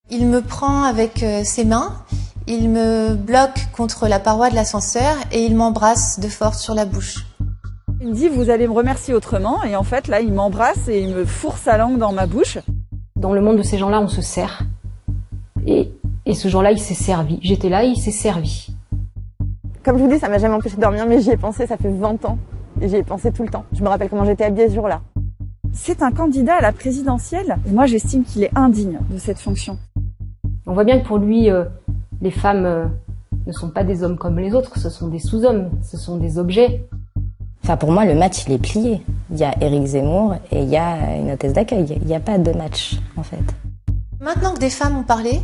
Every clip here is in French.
Il me prend avec ses mains, il me bloque contre la paroi de l'ascenseur et il m'embrasse de force sur la bouche. Il me dit « vous allez me remercier autrement » et en fait là il m'embrasse et il me fourre sa langue dans ma bouche. Dans le monde de ces gens-là, on se sert. Et ce jour-là, il s'est servi. J'étais là, il s'est servi. Comme je vous dis, ça m'a jamais empêché de dormir, mais j'y ai pensé, ça fait 20 ans. Et j'y ai pensé tout le temps. Je me rappelle comment j'étais habillée ce jour-là. C'est un candidat à la présidentielle et moi j'estime qu'il est indigne de cette fonction. On voit bien que pour lui, les femmes ne sont pas des hommes comme les autres, ce sont des sous-hommes, ce sont des objets. Enfin, pour moi, le match, il est plié. Il y a Éric Zemmour et il y a une hôtesse d'accueil. Il n'y a pas de match, en fait. Maintenant que des femmes ont parlé,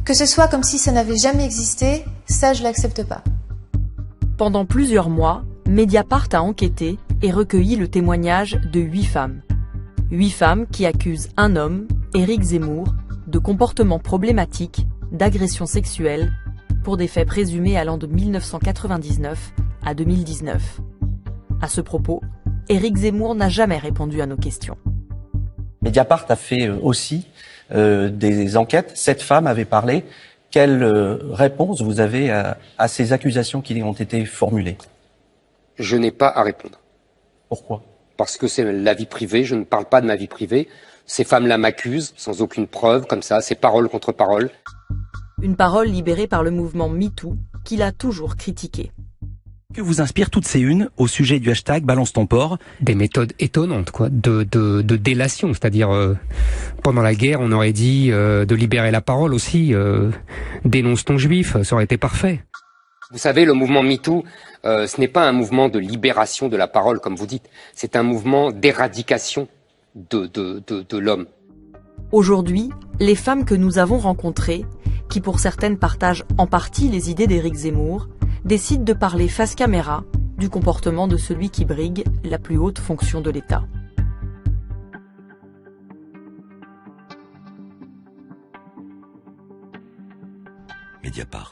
que ce soit comme si ça n'avait jamais existé, ça je l'accepte pas. Pendant plusieurs mois, Mediapart a enquêté et recueilli le témoignage de 8 femmes. 8 femmes qui accusent un homme, Éric Zemmour, de comportements problématiques, d'agressions sexuelles, pour des faits présumés allant de 1999 à 2019. À ce propos, Éric Zemmour n'a jamais répondu à nos questions. Mediapart a fait aussi des enquêtes. 7 femmes avaient parlé. Quelle réponse vous avez à ces accusations qui ont été formulées? Je n'ai pas à répondre. Pourquoi? Parce que c'est la vie privée, je ne parle pas de ma vie privée. Ces femmes-là m'accusent, sans aucune preuve, comme ça, c'est parole contre parole. Une parole libérée par le mouvement MeToo, qu'il a toujours critiqué. Que vous inspirent toutes ces unes au sujet du hashtag Balance ton porc? Des méthodes étonnantes, quoi, de délation, c'est-à-dire pendant la guerre, on aurait dit de libérer la parole aussi, dénonce ton juif, ça aurait été parfait. Vous savez, le mouvement MeToo, ce n'est pas un mouvement de libération de la parole, comme vous dites, c'est un mouvement d'éradication de l'homme. Aujourd'hui, les femmes que nous avons rencontrées, qui pour certaines partagent en partie les idées d'Éric Zemmour, décident de parler face caméra du comportement de celui qui brigue la plus haute fonction de l'État. Mediapart.